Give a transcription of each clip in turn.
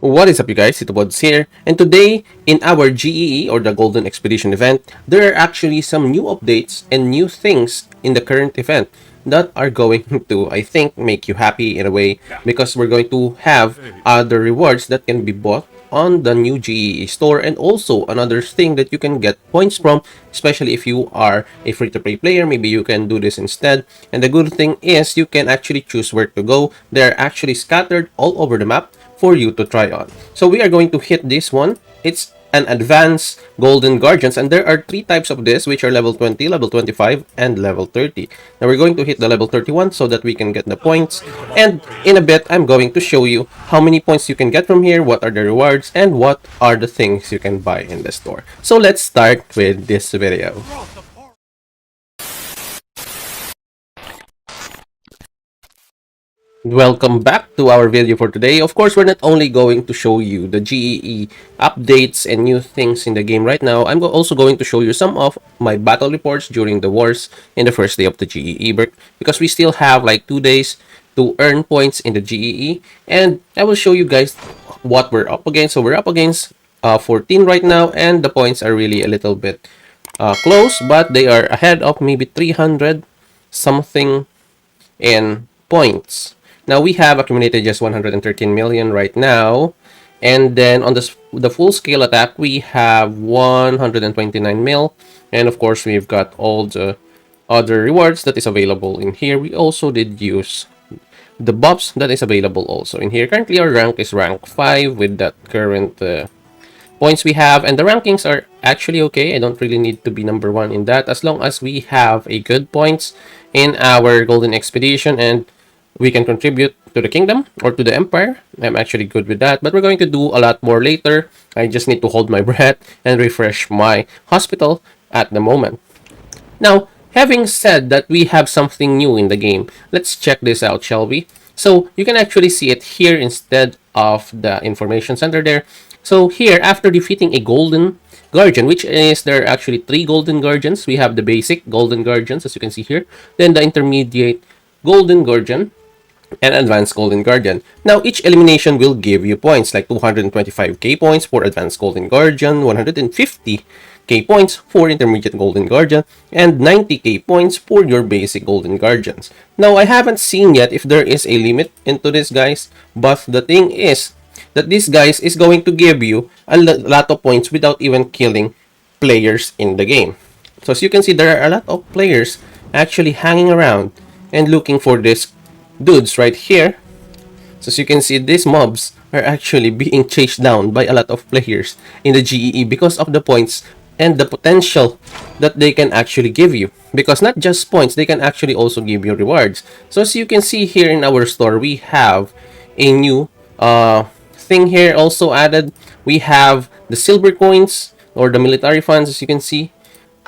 What is up, you guys? TITOBODS here, and today in our GEE or the Golden Expedition event, there are actually some new updates and new things in the current event that are going to, I think, make you happy in a way because we're going to have other rewards that can be bought on the new GEE store, and also another thing that you can get points from, especially if you are a free-to-play player. Maybe you can do this instead. And the good thing is you can actually choose where to go. They're actually scattered all over the map for you to try on. So we are going to hit this one. It's an advanced golden guardians, and there are three types of this, which are level 20, level 25, and level 30. Now we're going to hit the level 31 so that we can get the points, and in a bit I'm going to show you how many points you can get from here, what are the rewards, and what are the things you can buy in the store. So let's start with this video. Welcome back to our video for today. Of course, we're not only going to show you the GEE updates and new things in the game right now. I'm also going to show you some of my battle reports during the wars in the first day of the GEE break, because we still have like 2 days to earn points in the GEE, and I will show you guys what we're up against. So we're up against 14 right now, and the points are really a little bit close, but they are ahead of maybe 300 something in points. Now we have accumulated just 113 million right now, and then on the full scale attack we have 129 mil, and of course we've got all the other rewards that is available in here. We also did use the buffs that is available also in here. Currently our rank is rank 5 with that current points we have, and the rankings are actually okay. I don't really need to be number 1 in that, as long as we have a good points in our golden expedition and we can contribute to the kingdom or to the empire. I'm actually good with that, but we're going to do a lot more later. I just need to hold my breath and refresh my hospital at the moment. Now, having said that, we have something new in the game. Let's check this out, shall we? So you can actually see it here instead of the information center there. So here, after defeating a golden guardian, which is, there are actually 3 golden guardians. We have the basic golden guardians, as you can see here, then the intermediate golden guardian, and advanced golden guardian. Now each elimination will give you points, like 225k points for advanced golden guardian, 150k points for intermediate golden guardian, and 90k points for your basic golden guardians. Now I haven't seen yet if there is a limit into this, guys, but the thing is that this, guys, is going to give you a lot of points without even killing players in the game. So as you can see, there are a lot of players actually hanging around and looking for this dudes right here. So as you can see, these mobs are actually being chased down by a lot of players in the GEE because of the points and the potential that they can actually give you, because not just points, they can actually also give you rewards. So as you can see here in our store, we have a new thing here also added. We have the silver coins or the military funds, as you can see.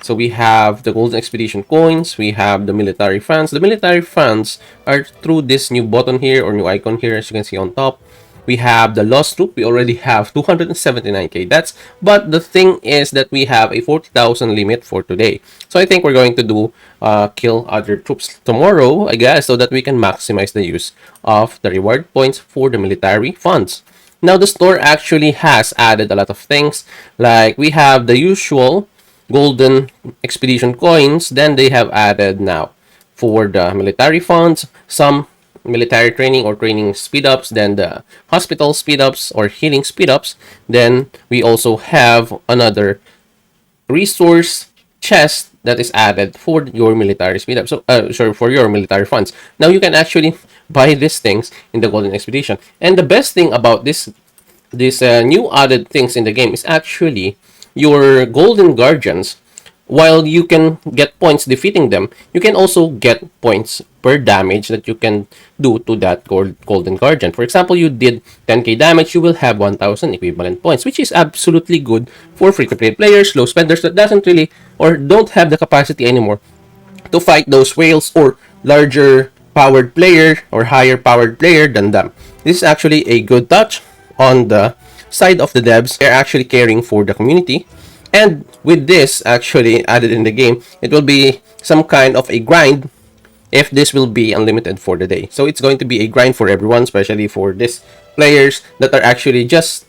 So we have the golden expedition coins, we have the military funds. The military funds are through this new button here or new icon here, as you can see on top. We have the lost troop. We already have 279k. But the thing is that we have a 40,000 limit for today. So I think we're going to do kill other troops tomorrow, I guess, so that we can maximize the use of the reward points for the military funds. Now the store actually has added a lot of things, like we have the usual golden expedition coins. Then they have added now for the military funds some military training or training speed ups, then the hospital speed ups or healing speed ups. Then we also have another resource chest that is added for your military speed up. So sorry, for your military funds. Now you can actually buy these things in the golden expedition, and the best thing about this new added things in the game is actually your golden guardians. While you can get points defeating them, you can also get points per damage that you can do to that golden guardian. For example, you did 10k damage, you will have 1000 equivalent points, which is absolutely good for free-to-play players, low spenders that doesn't really or don't have the capacity anymore to fight those whales or larger powered player or higher powered player than them. This is actually a good touch on the side of the devs. They're actually caring for the community, and with this actually added in the game, it will be some kind of a grind if this will be unlimited for the day. So it's going to be a grind for everyone, especially for these players that are actually just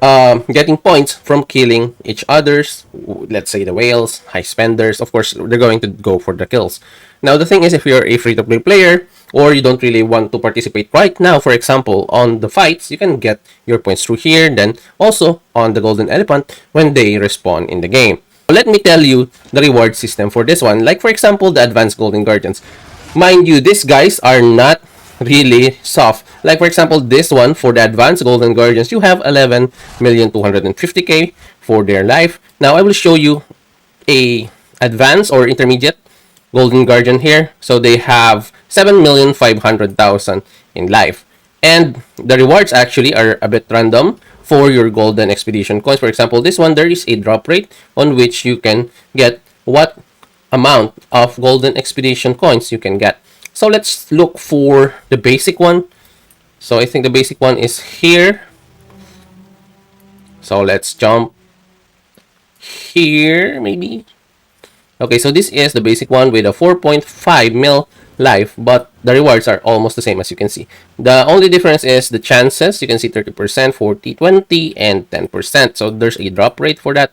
getting points from killing each other's, let's say the whales, high spenders. Of course, they're going to go for the kills. Now, the thing is, if you're a free-to-play player, or you don't really want to participate right now, for example, on the fights, you can get your points through here, then also on the golden elephant when they respawn in the game. Let me tell you the reward system for this one. Like, for example, the advanced golden guardians. Mind you, these guys are not really soft. Like, for example, this one, for the advanced golden guardians, you have 11,250,000 for their life. Now, I will show you a advanced or intermediate golden guardian here. So they have 7,500,000 in life. And the rewards actually are a bit random for your golden expedition coins. For example, this one, there is a drop rate on which you can get what amount of golden expedition coins you can get. So let's look for the basic one. So I think the basic one is here. So let's jump here, maybe. Okay, so this is the basic one with a 4.5 mil life, but the rewards are almost the same, as you can see. The only difference is the chances. You can see 30%, 40, 20, and 10%. So there's a drop rate for that.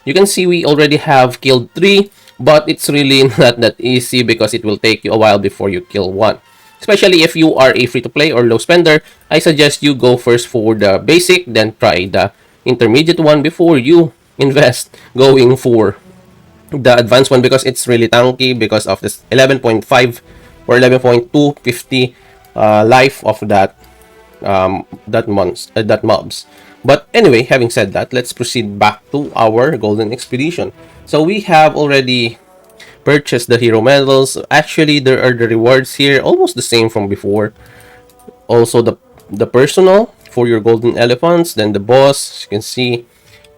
You can see we already have killed 3, but it's really not that easy because it will take you a while before you kill 1. Especially if you are a free-to-play or low spender, I suggest you go first for the basic, then try the intermediate one before you invest going for the advanced one, because it's really tanky because of this 11.5 or 11.250 life of that mobs. But anyway, having said that, let's proceed back to our golden expedition. So we have already purchased the hero medals. Actually, there are the rewards here, almost the same from before. Also the personal for your golden elephants, then the boss, you can see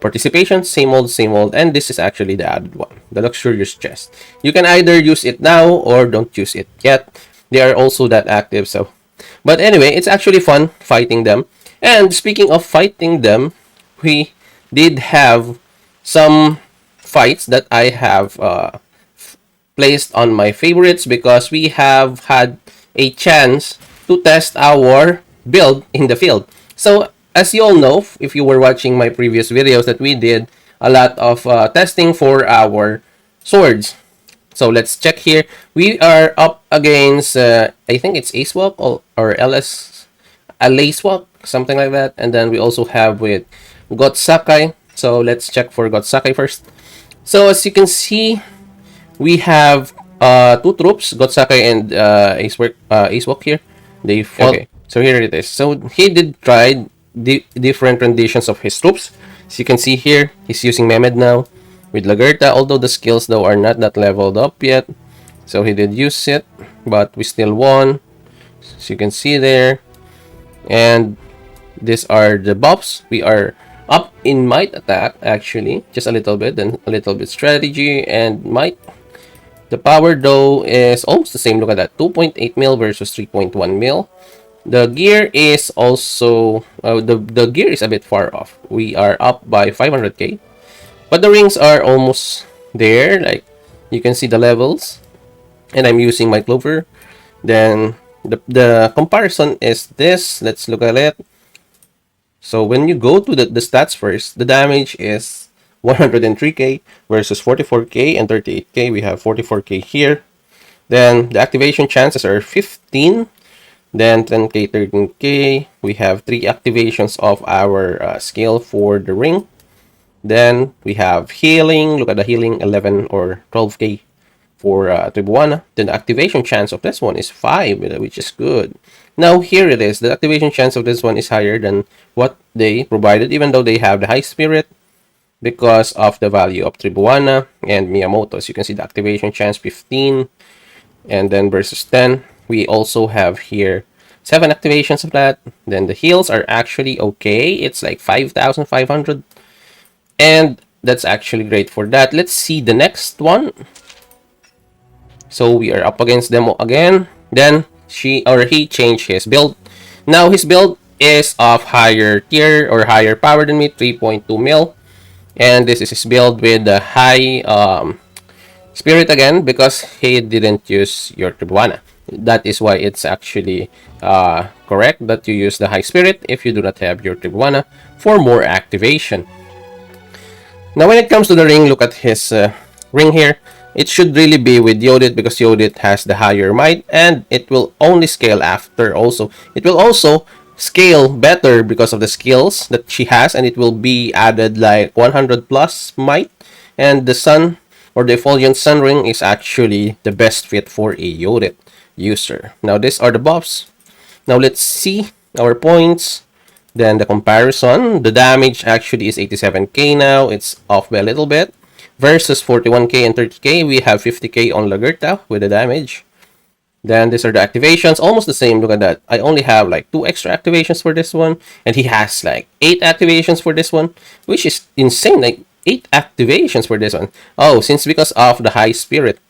participation, same old, and this is actually the added one, the luxurious chest. You can either use it now or don't use it yet. They are also that active, so. But anyway, it's actually fun fighting them. And speaking of fighting them, we did have some fights that I have placed on my favorites because we have had a chance to test our build in the field. So as you all know, if you were watching my previous videos, that we did a lot of testing for our swords. So let's check here. We are up against, I think it's Ace Walk or LS, a Lace Walk, something like that. And then we also have with Got Sakai. So let's check for Got Sakai first. So as you can see, we have 2 troops, Got Sakai and Ace Walk here. They fought. Okay, so here it is. So he did try different renditions of his troops. As you can see here, he's using Mehmed now with Lagerta, although the skills though are not that leveled up yet. So he did use it, but we still won. As you can see there. And these are the buffs. We are up in might attack, actually, just a little bit, then a little bit strategy and might. The power though is almost the same. Look at that, 2.8 mil versus 3.1 mil. The gear is also the gear is a bit far off. We are up by 500k, but the rings are almost there. Like you can see the levels, and I'm using my clover. Then the comparison is this. Let's look at it. So when you go to the stats first, the damage is 103k versus 44k and 38k. We have 44k here. Then the activation chances are 15. Then 10k, 13k. We have 3 activations of our skill for the ring. Then we have healing. Look at the healing, 11 or 12k for Tribuana. Then the activation chance of this one is 5, which is good. Now here it is. The activation chance of this one is higher than what they provided, even though they have the high spirit, because of the value of Tribuana and Miyamoto. As you can see, the activation chance 15, and then versus 10. We also have here 7 activations of that. Then the heals are actually okay. It's like 5,500. And that's actually great for that. Let's see the next one. So we are up against them again. Then he changed his build. Now his build is of higher tier or higher power than me, 3.2 mil. And this is his build with the high Spirit again because he didn't use your Tribuana. That is why it's actually correct that you use the High Spirit if you do not have your Tribuana for more activation. Now, when it comes to the ring, look at his ring here. It should really be with Yodit because Yodit has the higher might and it will only scale after also. It will also scale better because of the skills that she has, and it will be added like 100 plus might. And the Sun or the Effulgent Sun Ring is actually the best fit for a Yodit user. Now, these are the buffs. Now, let's see our points. Then the comparison, the damage actually is 87k now. It's off by a little bit. Versus 41k and 30k, we have 50k on Lagerta with the damage. Then these are the activations, almost the same. Look at that. I only have like 2 extra activations for this one, and he has like 8 activations for this one, which is insane. Like 8 activations for this one. Oh, since because of the High Spirit,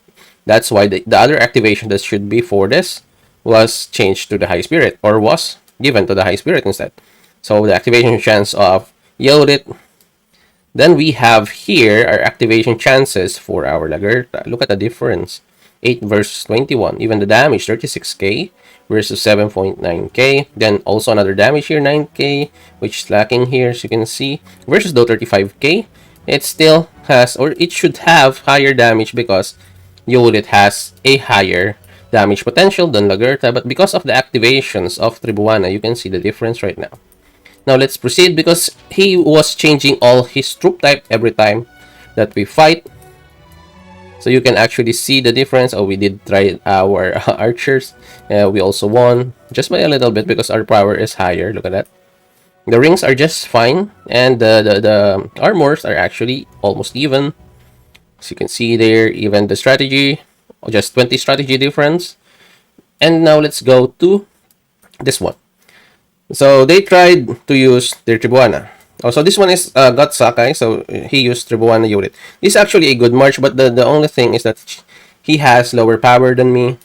that's why the other activation that should be for this was changed to the High Spirit, or was given to the High Spirit instead. So the activation chance of Yodit. Then we have here our activation chances for our Lagerta. Look at the difference. 8 versus 21. Even the damage, 36k versus 7.9k. Then also another damage here, 9k, which is lacking here, as you can see. Versus though 35k. It still has, or it should have higher damage because Yodit has a higher damage potential than Lagerta. But because of the activations of Tribuana, you can see the difference right now. Now let's proceed because he was changing all his troop type every time that we fight. So you can actually see the difference. Oh, we did try our archers. We also won just by a little bit because our power is higher. Look at that. The rings are just fine. And the armors are actually almost even. As you can see there, even the strategy, just 20 strategy difference. And now let's go to this one. So they tried to use their Tribuana. Oh, so this one is got Sakai, so he used Tribuana Yodit. This is actually a good march, but the only thing is that he has lower power than me.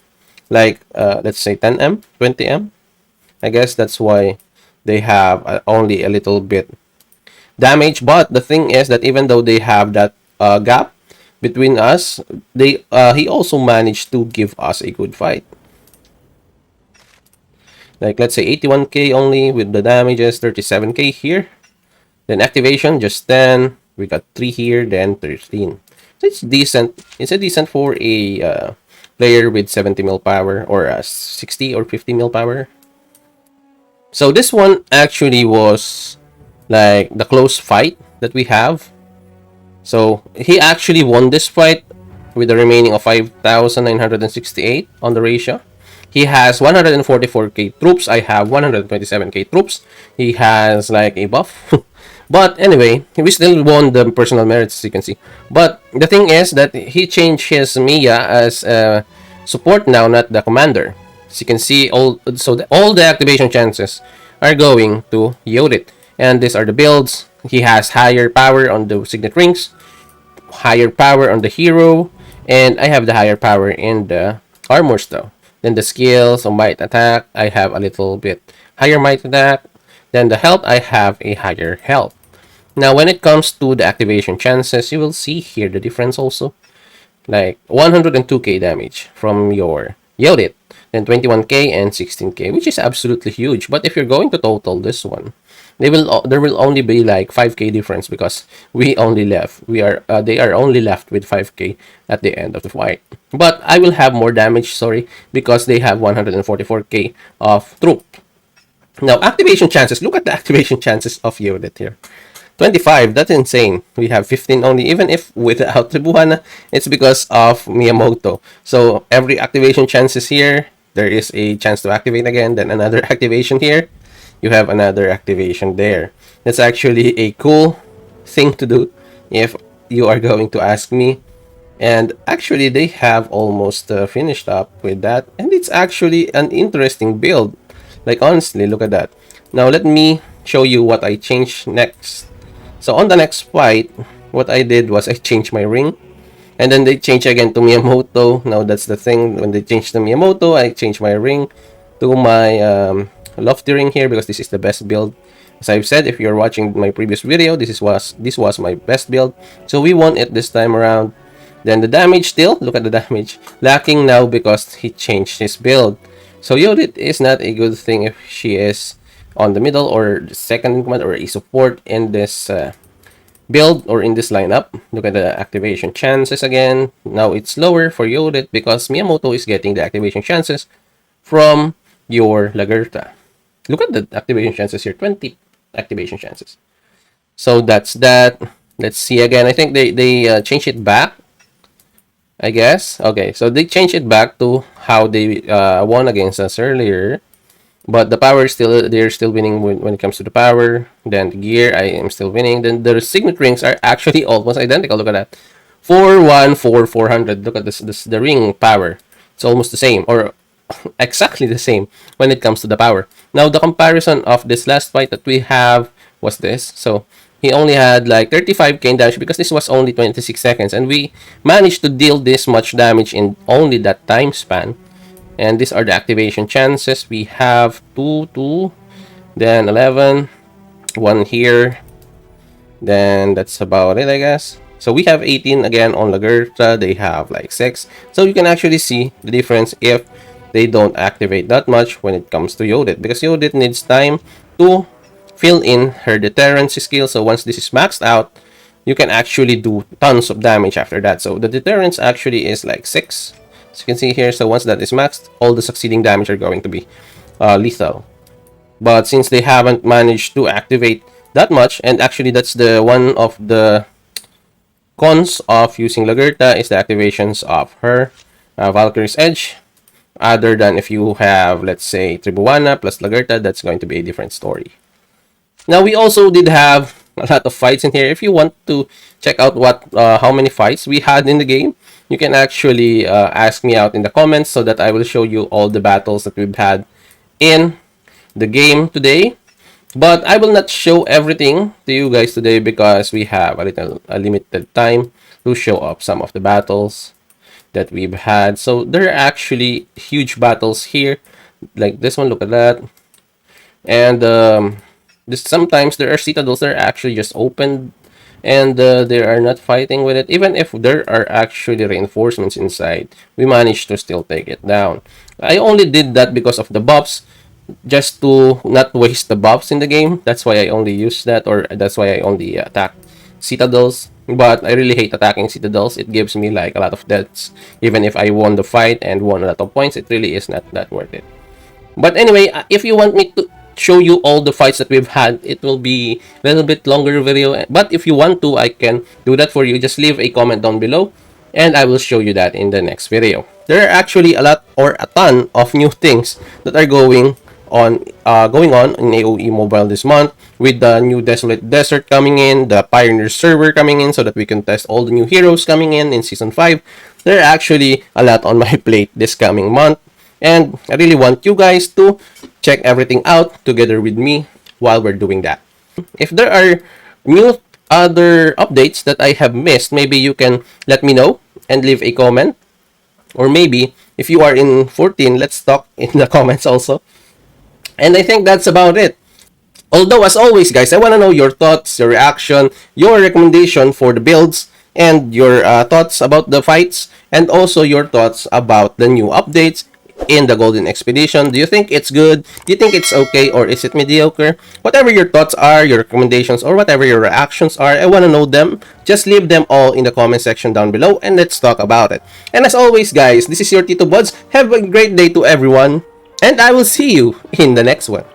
Like, let's say 10M, 20M. I guess that's why they have only a little bit damage. But the thing is that even though they have that gap between us, he also managed to give us a good fight. Like, let's say 81k only with the damages, 37k here. Then activation, just 10. We got 3 here, then 13. So it's decent. It's a decent for a player with 70 mil power or 60 or 50 mil power. So this one actually was like the close fight that we have. So he actually won this fight with a remaining of 5,968 on the ratio. He has 144k troops. I have 127k troops. He has like a buff. But anyway, we still won the personal merits, as you can see. But the thing is that he changed his Mia as support now, not the commander. As you can see, all the activation chances are going to Yodit. And these are the builds. He has higher power on the signet rings, higher power on the hero, and I have the higher power in the armors though. Then the skills on might attack, I have a little bit higher might attack. Then the health, I have a higher health. Now, when it comes to the activation chances, you will see here the difference also. Like 102k damage from your Yodit, then 21k and 16k, which is absolutely huge. But if you're going to total this one, there will only be like 5k difference because they are only left with 5k at the end of the fight. But I will have more damage, sorry, because they have 144k of troop. Now, activation chances. Look at the activation chances of Yodit here. 25, that's insane. We have 15 only, even if without Tribuana, it's because of Miyamoto. So every activation chances here, there is a chance to activate again, then another activation here, you have another activation there. That's actually a cool thing to do if you are going to ask me. And actually, they have almost finished up with that. And it's actually an interesting build. Like, honestly, look at that. Now, let me show you what I changed next. So, on the next fight, what I did was I changed my ring. And then they changed again to Miyamoto. Now, that's the thing. When they changed to Miyamoto, I changed my ring to my lofty ring here because this is the best build. As I've said, if you're watching my previous video, this was my best build. So, we won it this time around. Then the damage still, look at the damage, lacking now because he changed his build. So Yodit is not a good thing if she is on the middle or the second in command or a support in this build or in this lineup. Look at the activation chances again. Now it's lower for Yodit because Miyamoto is getting the activation chances from your Lagerta. Look at the activation chances here, 20 activation chances. So that's that. Let's see again. I think they changed it back, I guess. Okay, so they changed it back to how they won against us earlier. But the power is still, they're still winning when it comes to the power. Then the gear, I am still winning. Then the signet rings are actually almost identical. Look at that. 400. Look at this the ring power. It's almost the same, or exactly the same when it comes to the power. Now, the comparison of this last fight that we have was this. So, he only had like 35k in damage because this was only 26 seconds. And we managed to deal this much damage in only that time span. And these are the activation chances. We have 2, 2, then 11, 1 here. Then that's about it, I guess. So we have 18 again on Lagerta. They have like 6. So you can actually see the difference if they don't activate that much when it comes to Yodit. Because Yodit needs time to fill in her deterrence skill. So once this is maxed out, you can actually do tons of damage after that. So the deterrence actually is like 6. As you can see here, so once that is maxed, all the succeeding damage are going to be lethal. But since they haven't managed to activate that much, and actually that's the one of the cons of using Lagerta is the activations of her Valkyrie's Edge. Other than if you have, let's say, Tribuana plus Lagerta, that's going to be a different story. Now, we also did have a lot of fights in here. If you want to check out how many fights we had in the game, you can actually ask me out in the comments so that I will show you all the battles that we've had in the game today. But I will not show everything to you guys today because we have a limited time to show up some of the battles that we've had. So there are actually huge battles here, like this one. Look at that. And sometimes there are citadels that are actually just opened and they are not fighting with it. Even if there are actually reinforcements inside, we managed to still take it down. I only did that because of the buffs, just to not waste the buffs in the game. That's why I only use that, or that's why I only attack citadels. But I really hate attacking citadels. It gives me like a lot of deaths. Even if I won the fight and won a lot of points, it really is not that worth it. But anyway, if you want me to show you all the fights that we've had, it will be a little bit longer video. But if you want to, I can do that for you. Just leave a comment down below and I will show you that in the next video. There are actually a lot or a ton of new things that are going on in AOE Mobile this month, with the new Desolate Desert coming in, the Pioneer server coming in so that we can test all the new heroes coming in Season 5. There are actually a lot on my plate this coming month, and I really want you guys to check everything out together with me while we're doing that. If there are new other updates that I have missed, maybe you can let me know and leave a comment. Or maybe if you are in 14, let's talk in the comments also. And I think that's about it. Although, as always, guys, I want to know your thoughts, your reaction, your recommendation for the builds, and your thoughts about the fights, and also your thoughts about the new updates in the Golden Expedition. Do you think it's good? Do you think it's okay? Or is it mediocre? Whatever your thoughts are, your recommendations, or whatever your reactions are, I want to know them. Just leave them all in the comment section down below, and let's talk about it. And as always, guys, this is your TITOBODS. Have a great day to everyone, and I will see you in the next one.